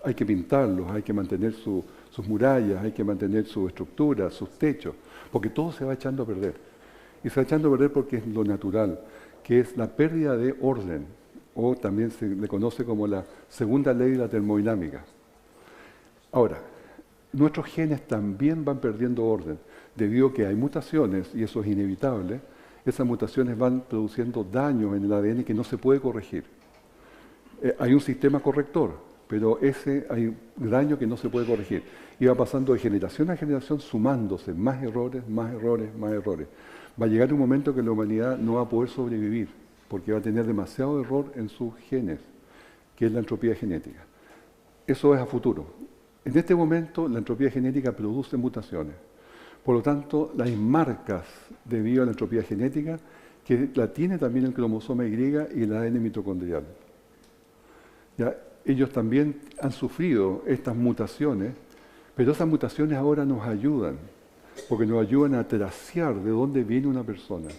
Hay que pintarlos, hay que mantener sus murallas, hay que mantener su estructura, sus techos, porque todo se va echando a perder. Y se va echando a perder porque es lo natural, que es la pérdida de orden, o también se le conoce como la segunda ley de la termodinámica. Ahora, nuestros genes también van perdiendo orden, debido a que hay mutaciones, y eso es inevitable. Esas mutaciones van produciendo daño en el ADN que no se puede corregir. Hay un sistema corrector, pero hay un daño que no se puede corregir. Y va pasando de generación a generación, sumándose más errores, más errores, más errores. Va a llegar un momento que la humanidad no va a poder sobrevivir, porque va a tener demasiado error en sus genes, que es la entropía genética. Eso es a futuro. En este momento, la entropía genética produce mutaciones. Por lo tanto, hay marcas debido a la entropía genética que la tiene también el cromosoma Y y el ADN mitocondrial. ¿Ya? Ellos también han sufrido estas mutaciones, pero esas mutaciones ahora nos ayudan, porque nos ayudan a tracear de dónde viene una persona.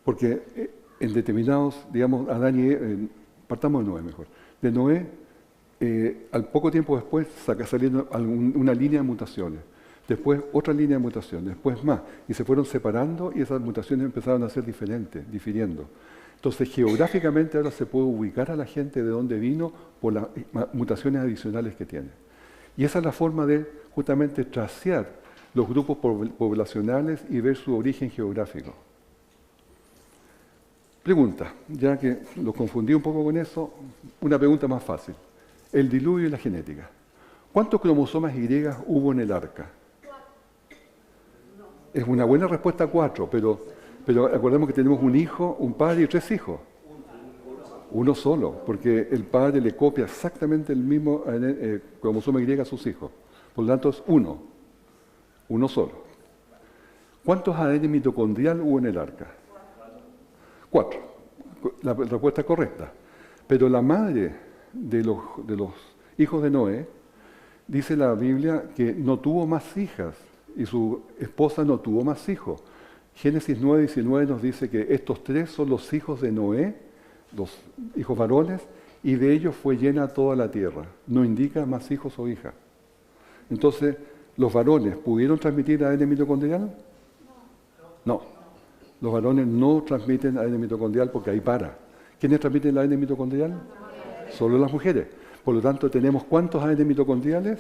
Porque en determinados, digamos, Adán y Eva, partamos de Noé mejor. De Noé, al poco tiempo después saliendo una línea de mutaciones, después otra línea de mutaciones, después más, y se fueron separando y esas mutaciones empezaron a ser diferentes, difiriendo. Entonces, geográficamente ahora se puede ubicar a la gente de dónde vino por las mutaciones adicionales que tiene. Y esa es la forma de justamente tracear los grupos poblacionales y ver su origen geográfico. Pregunta, ya que los confundí un poco con eso, una pregunta más fácil. El diluvio y la genética. ¿Cuántos cromosomas Y hubo en el arca? Es una buena respuesta, 4, pero acordemos que tenemos un hijo, un padre y 3 hijos. Uno solo, porque el padre le copia exactamente el mismo cromosoma Y a sus hijos. Por lo tanto es uno solo. ¿Cuántos ADN mitocondrial hubo en el arca? 4. La respuesta es correcta. Pero la madre de los hijos de Noé, dice la Biblia que no tuvo más hijas y su esposa no tuvo más hijos. Génesis 9:19 nos dice que estos 3 son los hijos de Noé, los hijos varones, y de ellos fue llena toda la tierra. No indica más hijos o hijas. Entonces, ¿los varones pudieron transmitir ADN mitocondrial? No. Los varones no transmiten ADN mitocondrial porque ahí para. ¿Quiénes transmiten el ADN mitocondrial? Solo las mujeres. Por lo tanto, ¿tenemos cuántos ADN mitocondriales?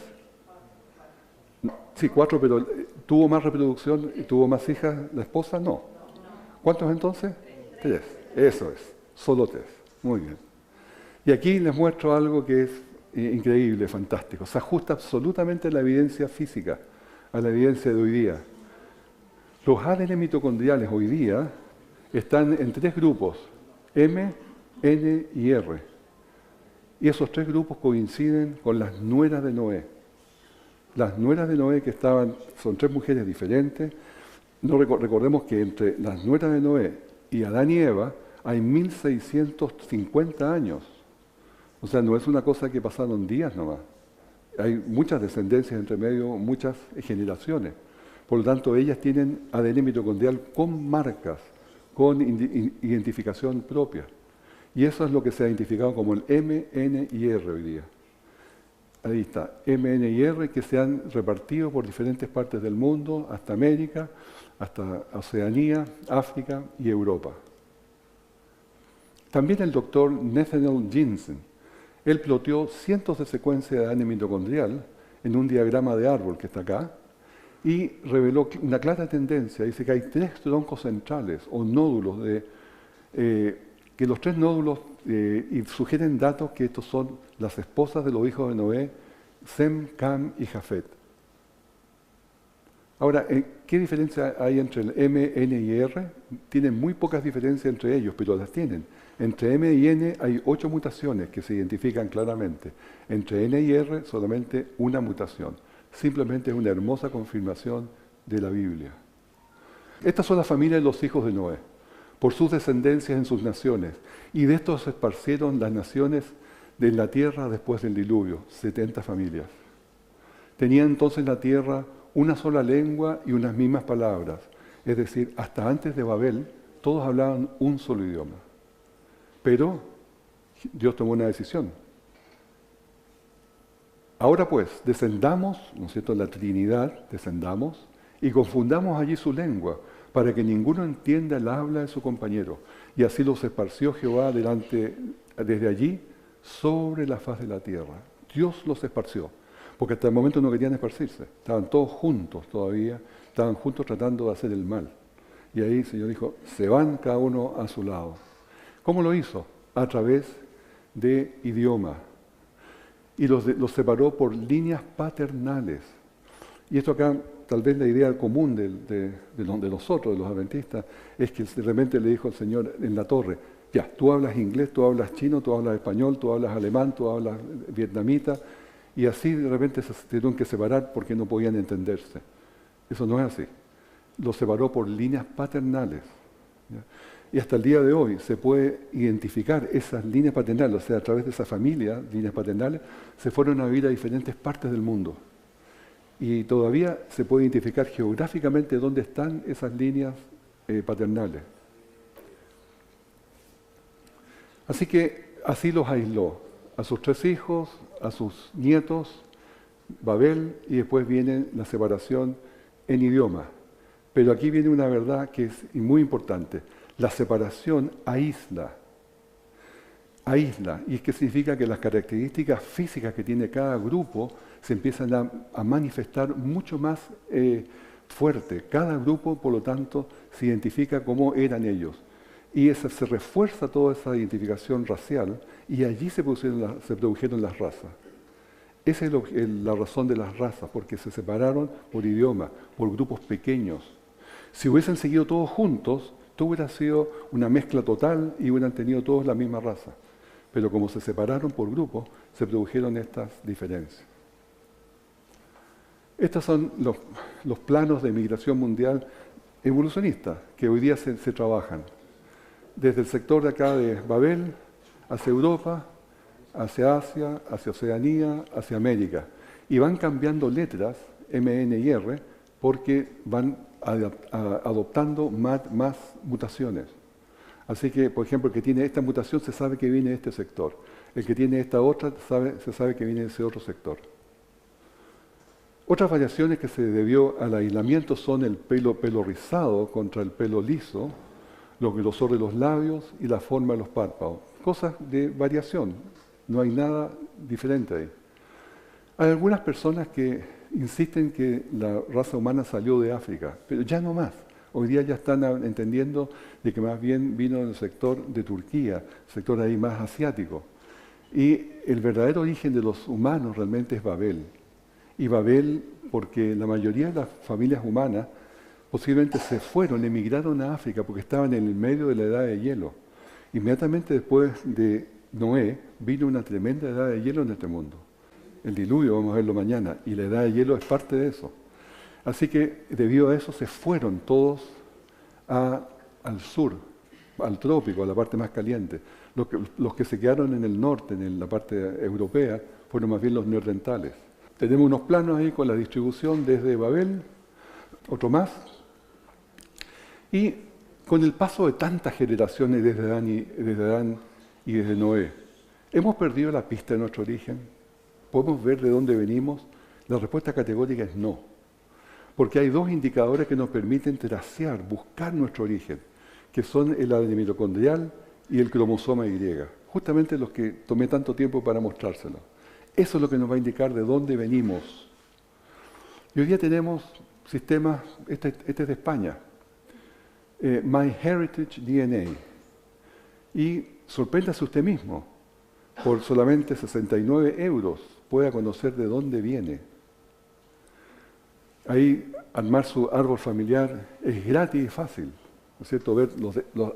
Sí, 4, pero ¿tuvo más reproducción y tuvo más hijas la esposa? No. ¿Cuántos entonces? 3. Eso es, solo 3. Muy bien. Y aquí les muestro algo que es increíble, fantástico. Se ajusta absolutamente a la evidencia física, a la evidencia de hoy día. Los ADN mitocondriales hoy día están en 3 grupos, M, N y R. Y esos 3 grupos coinciden con las nueras de Noé. Las nueras de Noé son 3 mujeres diferentes. No recordemos que entre las nueras de Noé y Adán y Eva hay 1650 años. O sea, no es una cosa que pasaron días nomás. Hay muchas descendencias entre medio, muchas generaciones. Por lo tanto, ellas tienen ADN mitocondrial con marcas, con identificación propia. Y eso es lo que se ha identificado como el M, N y R hoy día. Ahí está, M, N y R, que se han repartido por diferentes partes del mundo, hasta América, hasta Oceanía, África y Europa. También el doctor Nathaniel Jensen, él ploteó cientos de secuencias de ADN mitocondrial en un diagrama de árbol que está acá y reveló una clara tendencia. Dice que hay 3 troncos centrales o nódulos que los 3 nódulos y sugieren datos que estos son las esposas de los hijos de Noé, Sem, Cam y Jafet. Ahora, ¿qué diferencia hay entre el M, N y R? Tienen muy pocas diferencias entre ellos, pero las tienen. Entre M y N hay 8 mutaciones que se identifican claramente. Entre N y R solamente una mutación. Simplemente es una hermosa confirmación de la Biblia. Estas son las familias de los hijos de Noé, por sus descendencias en sus naciones. Y de estos se esparcieron las naciones de la tierra después del diluvio, 70 familias. Tenía entonces la tierra una sola lengua y unas mismas palabras. Es decir, hasta antes de Babel, todos hablaban un solo idioma. Pero Dios tomó una decisión. Ahora pues, descendamos, ¿no es cierto?, la Trinidad, descendamos, y confundamos allí su lengua, para que ninguno entienda el habla de su compañero. Y así los esparció Jehová desde allí sobre la faz de la tierra. Dios los esparció, porque hasta el momento no querían esparcirse. Estaban todos juntos todavía, estaban juntos tratando de hacer el mal. Y ahí el Señor dijo, se van cada uno a su lado. ¿Cómo lo hizo? A través de idioma. Y los separó por líneas paternales. Y esto acá, tal vez la idea común de nosotros, de los adventistas, es que de repente le dijo el Señor en la torre, ya, tú hablas inglés, tú hablas chino, tú hablas español, tú hablas alemán, tú hablas vietnamita, y así de repente se tuvieron que separar porque no podían entenderse. Eso no es así. Los separó por líneas paternales. ¿Ya? Y hasta el día de hoy se puede identificar esas líneas paternales, o sea, a través de esa familia, líneas paternales, se fueron a vivir a diferentes partes del mundo. Y todavía se puede identificar geográficamente dónde están esas líneas paternales. Así que así los aisló, a sus 3 hijos, a sus nietos, Babel, y después viene la separación en idioma. Pero aquí viene una verdad que es muy importante. La separación aísla, y es que significa que las características físicas que tiene cada grupo se empiezan a manifestar mucho más fuerte. Cada grupo, por lo tanto, se identifica cómo eran ellos. Y se refuerza toda esa identificación racial y allí se produjeron las razas. Esa es la razón de las razas, porque se separaron por idioma, por grupos pequeños. Si hubiesen seguido todos juntos, todo hubiera sido una mezcla total y hubieran tenido todos la misma raza. Pero como se separaron por grupos, se produjeron estas diferencias. Estos son los planos de migración mundial evolucionista que hoy día se trabajan. Desde el sector de acá de Babel, hacia Europa, hacia Asia, hacia Oceanía, hacia América. Y van cambiando letras, M, N y R, porque van adoptando más mutaciones. Así que, por ejemplo, el que tiene esta mutación se sabe que viene de este sector. El que tiene esta otra se sabe que viene de ese otro sector. Otras variaciones que se debió al aislamiento son el pelo rizado contra el pelo liso, los grosor de los labios y la forma de los párpados. Cosas de variación, no hay nada diferente ahí. Hay algunas personas que insisten que la raza humana salió de África, pero ya no más. Hoy día ya están entendiendo de que más bien vino del sector de Turquía, sector ahí más asiático. Y el verdadero origen de los humanos realmente es Babel. Y Babel, porque la mayoría de las familias humanas posiblemente se fueron, emigraron a África porque estaban en el medio de la edad de hielo. Inmediatamente después de Noé vino una tremenda edad de hielo en este mundo. El diluvio, vamos a verlo mañana, y la edad de hielo es parte de eso. Así que debido a eso se fueron todos al sur, al trópico, a la parte más caliente. Los que se quedaron en el norte, en la parte europea, fueron más bien los neandertales. Tenemos unos planos ahí con la distribución desde Babel, otro más, y con el paso de tantas generaciones desde Adán y desde Noé, ¿hemos perdido la pista de nuestro origen? ¿Podemos ver de dónde venimos? La respuesta categórica es no. Porque hay dos indicadores que nos permiten tracear, buscar nuestro origen, que son el ADN mitocondrial y el cromosoma Y, justamente los que tomé tanto tiempo para mostrárselos. Eso es lo que nos va a indicar de dónde venimos. Y hoy día tenemos sistemas, este es de España, MyHeritage DNA. Y sorpréndase usted mismo, por solamente 69 euros pueda conocer de dónde viene. Ahí armar su árbol familiar es gratis y fácil, ¿no es cierto? Ver las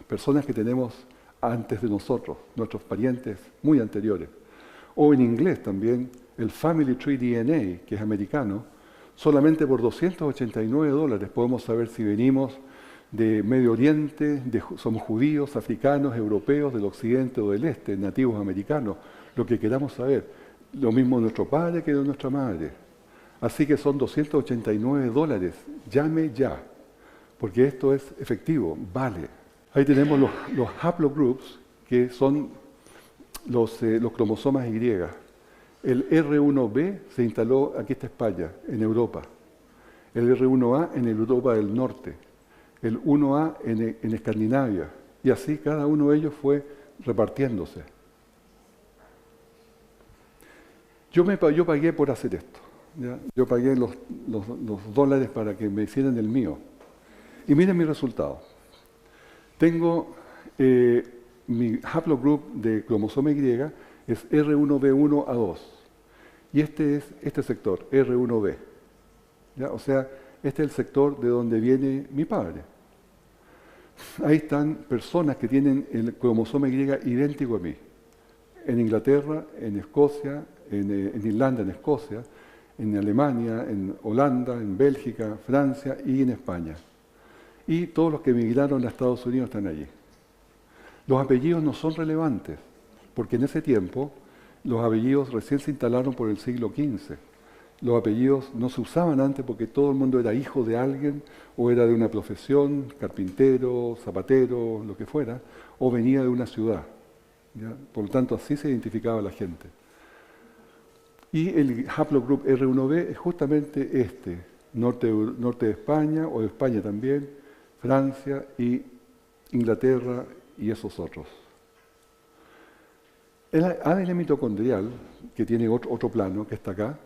personas que tenemos antes de nosotros, nuestros parientes muy anteriores. O en inglés también, el Family Tree DNA, que es americano, solamente por $289 podemos saber si venimos de Medio Oriente, somos judíos, africanos, europeos, del occidente o del este, nativos americanos, lo que queramos saber. Lo mismo de nuestro padre que de nuestra madre. Así que son $289. Llame ya, porque esto es efectivo, vale. Ahí tenemos los haplogroups, que son los cromosomas Y. El R1b se instaló, aquí está España, en Europa. El R1a en Europa del Norte. El 1a en Escandinavia. Y así cada uno de ellos fue repartiéndose. Yo pagué por hacer esto. ¿Ya? Yo pagué los dólares para que me hicieran el mío. Y miren mi resultado. Tengo mi haplogroup de cromosoma Y es R1b1A2. Y este es este sector, R1b. ¿Ya? O sea, este es el sector de donde viene mi padre. Ahí están personas que tienen el cromosoma Y idéntico a mí. En Inglaterra, en Escocia, en Irlanda, en Escocia, en Alemania, en Holanda, en Bélgica, Francia y en España. Y todos los que emigraron a Estados Unidos están allí. Los apellidos no son relevantes, porque en ese tiempo los apellidos recién se instalaron por el siglo XV. Los apellidos no se usaban antes porque todo el mundo era hijo de alguien o era de una profesión, carpintero, zapatero, lo que fuera, o venía de una ciudad. ¿Ya? Por lo tanto, así se identificaba la gente. Y el haplogroup R1b es justamente este, norte de España, o de España también, Francia y Inglaterra y esos otros. El ADN mitocondrial, que tiene otro plano, que está acá,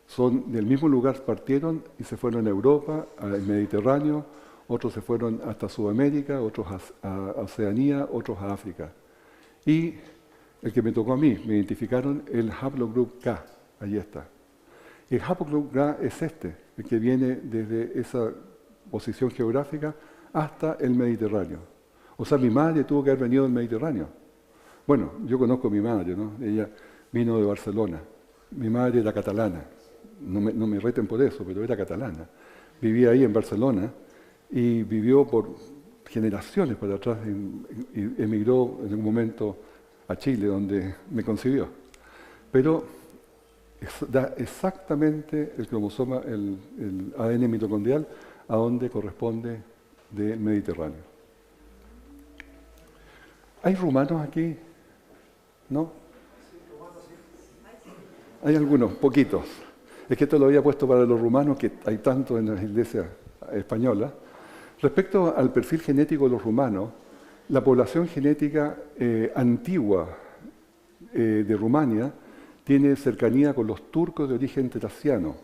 son del mismo lugar, partieron y se fueron a Europa, al Mediterráneo, otros se fueron hasta Sudamérica, otros a Oceanía, otros a África. Y el que me tocó a mí, me identificaron el haplogroup K, allí está. El haplogroup K es este, el que viene desde esa posición geográfica hasta el Mediterráneo. O sea, mi madre tuvo que haber venido del Mediterráneo. Bueno, yo conozco a mi madre, ¿no? Ella vino de Barcelona. Mi madre era catalana. No me reten por eso, pero era catalana. Vivía ahí en Barcelona y vivió por generaciones para atrás y emigró en un momento a Chile, donde me concibió. Pero da exactamente el cromosoma, el ADN mitocondrial, a donde corresponde del Mediterráneo. ¿Hay rumanos aquí? ¿No? Hay algunos, poquitos. Es que esto lo había puesto para los rumanos, que hay tanto en las iglesias españolas. Respecto al perfil genético de los rumanos, la población genética antigua de Rumania tiene cercanía con los turcos de origen traciano,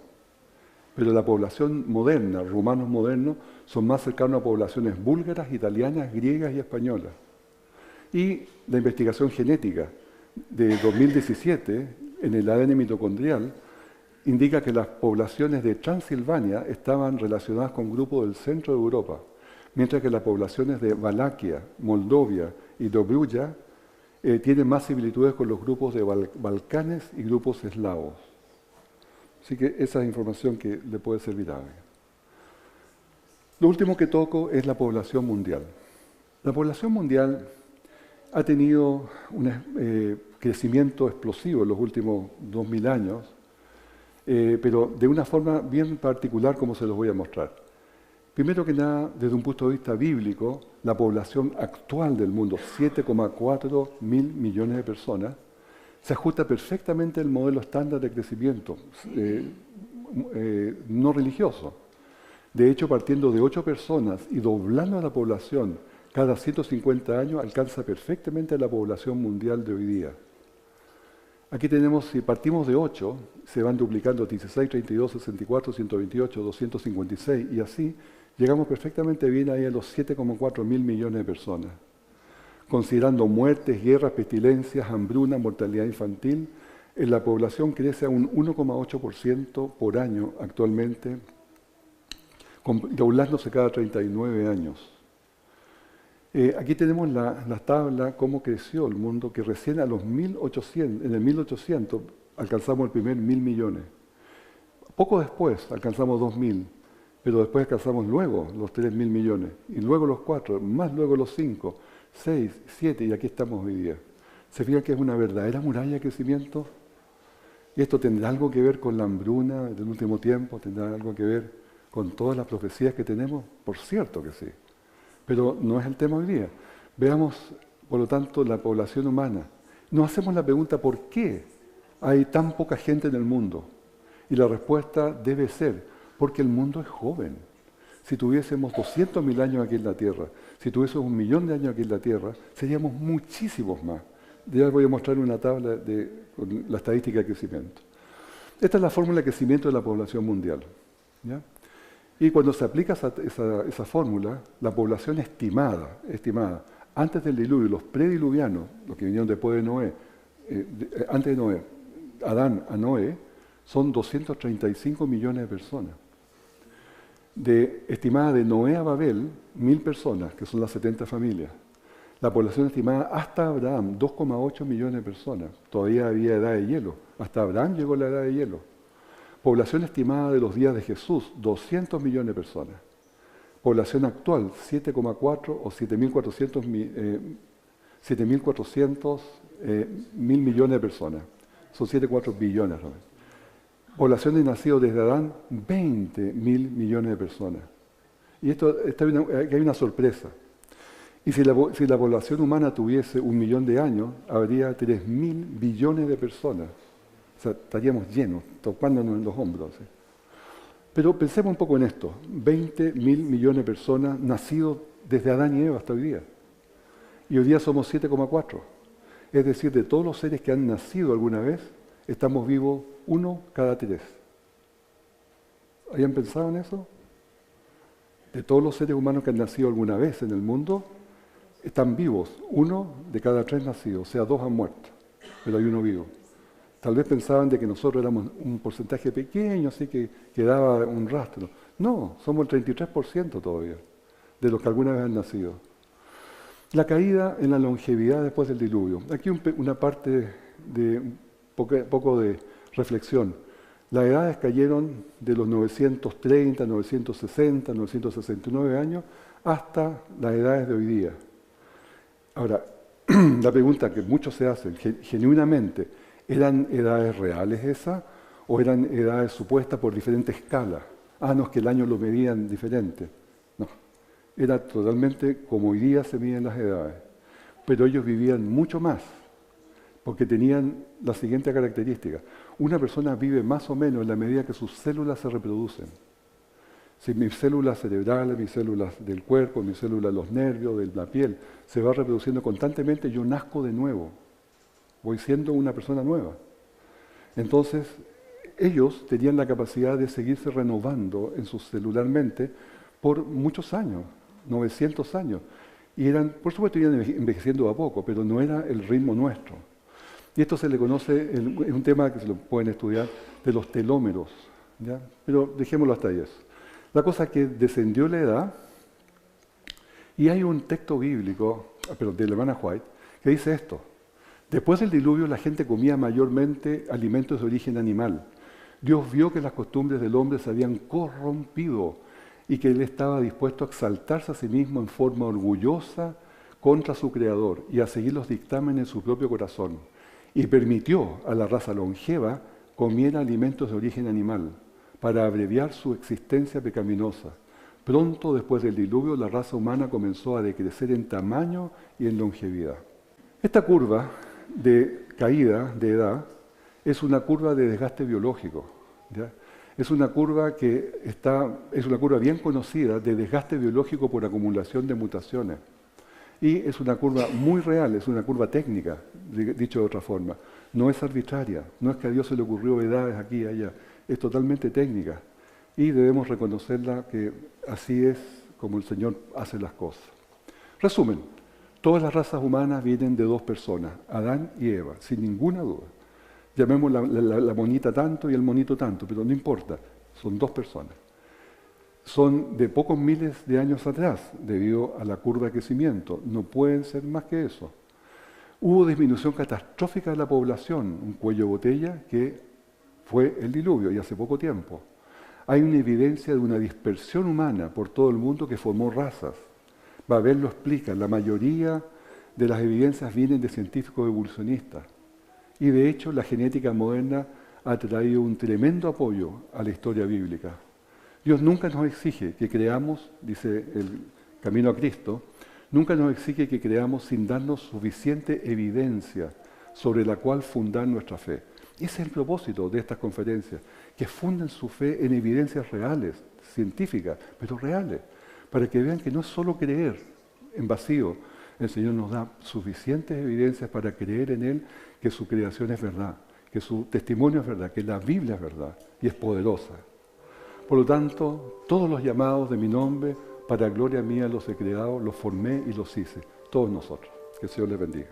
pero la población moderna, rumanos modernos, son más cercanos a poblaciones búlgaras, italianas, griegas y españolas. Y la investigación genética de 2017 en el ADN mitocondrial indica que las poblaciones de Transilvania estaban relacionadas con grupos del centro de Europa, mientras que las poblaciones de Valaquia, Moldovia y Dobruja tienen más similitudes con los grupos de Balcanes y grupos eslavos. Así que esa es información que le puede servir a alguien. Lo último que toco es la población mundial. La población mundial ha tenido un crecimiento explosivo en los últimos 2000 años, pero de una forma bien particular, como se los voy a mostrar. Primero que nada, desde un punto de vista bíblico, la población actual del mundo, 7,4 mil millones de personas, se ajusta perfectamente al modelo estándar de crecimiento no religioso. De hecho, partiendo de 8 personas y doblando la población cada 150 años, alcanza perfectamente la población mundial de hoy día. Aquí tenemos, si partimos de 8, se van duplicando 16, 32, 64, 128, 256 y así llegamos perfectamente bien ahí a los 7,4 mil millones de personas. Considerando muertes, guerras, pestilencias, hambruna, mortalidad infantil, la población crece a un 1,8% por año actualmente, doblándose cada 39 años. Aquí tenemos la tabla, cómo creció el mundo, que recién a los 1800, en el 1800 alcanzamos el primer 1.000 millones. Poco después alcanzamos 2.000, pero después alcanzamos luego los 3.000 millones, y luego los 4, más luego los 5, 6, 7, y aquí estamos hoy día. ¿Se fijan que es una verdadera muralla de crecimiento? ¿Y esto tendrá algo que ver con la hambruna del último tiempo? ¿Tendrá algo que ver con todas las profecías que tenemos? Por cierto que sí. Pero no es el tema hoy día. Veamos, por lo tanto, la población humana. Nos hacemos la pregunta, ¿por qué hay tan poca gente en el mundo? Y la respuesta debe ser, porque el mundo es joven. Si tuviésemos 200.000 años aquí en la Tierra, si tuviésemos 1.000.000 de años aquí en la Tierra, seríamos muchísimos más. Ya les voy a mostrar una tabla con la estadística de crecimiento. Esta es la fórmula de crecimiento de la población mundial, ¿ya? Y cuando se aplica esa fórmula, la población estimada, antes del diluvio, los prediluvianos, los que vinieron después de Noé, antes de Noé, Adán a Noé, son 235 millones de personas. Estimada de Noé a Babel, 1.000 personas, que son las 70 familias. La población estimada hasta Abraham, 2,8 millones de personas. Todavía había edad de hielo. Hasta Abraham llegó la edad de hielo. Población estimada de los días de Jesús, 200 millones de personas. Población actual, 7,4 o 7.400 mil millones de personas. Son 7,4 billones. ¿No? Población de nacidos desde Adán, 20.000 millones de personas. Y aquí hay una sorpresa. Y si la población humana tuviese 1.000.000 de años, habría 3.000 billones de personas. O sea, estaríamos llenos, tocándonos en los hombros. ¿Sí? Pero pensemos un poco en esto. 20.000 millones de personas nacidos desde Adán y Eva hasta hoy día. Y hoy día somos 7,4. Es decir, de todos los seres que han nacido alguna vez, estamos vivos 1 cada 3. ¿Habían pensado en eso? De todos los seres humanos que han nacido alguna vez en el mundo, están vivos 1 de cada 3 nacidos, o sea, 2 han muerto, pero hay 1 vivo. Tal vez pensaban de que nosotros éramos un porcentaje pequeño, así que quedaba un rastro. No, somos el 33% todavía, de los que alguna vez han nacido. La caída en la longevidad después del diluvio. Aquí una parte de un poco de reflexión. Las edades cayeron de los 930, 960, 969 años hasta las edades de hoy día. Ahora, la pregunta que muchos se hacen, genuinamente, ¿eran edades reales esas o eran edades supuestas por diferentes escalas? No, es que el año lo medían diferente. No, era totalmente como hoy día se miden las edades. Pero ellos vivían mucho más, porque tenían la siguiente característica. Una persona vive más o menos en la medida que sus células se reproducen. Si mis células cerebrales, mis células del cuerpo, mis células de los nervios, de la piel, se va reproduciendo constantemente, yo nazco de nuevo. Voy siendo una persona nueva. Entonces, ellos tenían la capacidad de seguirse renovando celularmente por muchos años, 900 años. Y por supuesto, iban envejeciendo a poco, pero no era el ritmo nuestro. Y esto se le conoce, es un tema que se lo pueden estudiar, de los telómeros, ¿ya? Pero dejémoslo hasta ahí eso. La cosa es que descendió la edad, y hay un texto bíblico, pero de la hermana White, que dice esto: después del diluvio la gente comía mayormente alimentos de origen animal. Dios vio que las costumbres del hombre se habían corrompido y que él estaba dispuesto a exaltarse a sí mismo en forma orgullosa contra su Creador y a seguir los dictámenes de su propio corazón. Y permitió a la raza longeva comiera alimentos de origen animal para abreviar su existencia pecaminosa. Pronto después del diluvio la raza humana comenzó a decrecer en tamaño y en longevidad. Esta curva de caída de edad es una curva de desgaste biológico, ¿ya? Es una curva es una curva bien conocida de desgaste biológico por acumulación de mutaciones. Y es una curva muy real, es una curva técnica, dicho de otra forma. No es arbitraria, no es que a Dios se le ocurrió edades aquí y allá, es totalmente técnica. Y debemos reconocerla que así es como el Señor hace las cosas. Resumen, todas las razas humanas vienen de dos personas, Adán y Eva, sin ninguna duda. Llamemos la monita tanto y el monito tanto, pero no importa, son dos personas. Son de pocos miles de años atrás, debido a la curva de crecimiento, no pueden ser más que eso. Hubo disminución catastrófica de la población, un cuello de botella que fue el diluvio, y hace poco tiempo. Hay una evidencia de una dispersión humana por todo el mundo que formó razas. Babel lo explica, la mayoría de las evidencias vienen de científicos evolucionistas. Y de hecho la genética moderna ha traído un tremendo apoyo a la historia bíblica. Dios nunca nos exige que creamos, dice el Camino a Cristo, nunca nos exige que creamos sin darnos suficiente evidencia sobre la cual fundar nuestra fe. Ese es el propósito de estas conferencias, que funden su fe en evidencias reales, científicas, pero reales, para que vean que no es solo creer en vacío. El Señor nos da suficientes evidencias para creer en Él, que su creación es verdad, que su testimonio es verdad, que la Biblia es verdad y es poderosa. Por lo tanto, todos los llamados de mi nombre, para gloria mía los he creado, los formé y los hice, todos nosotros. Que el Señor les bendiga.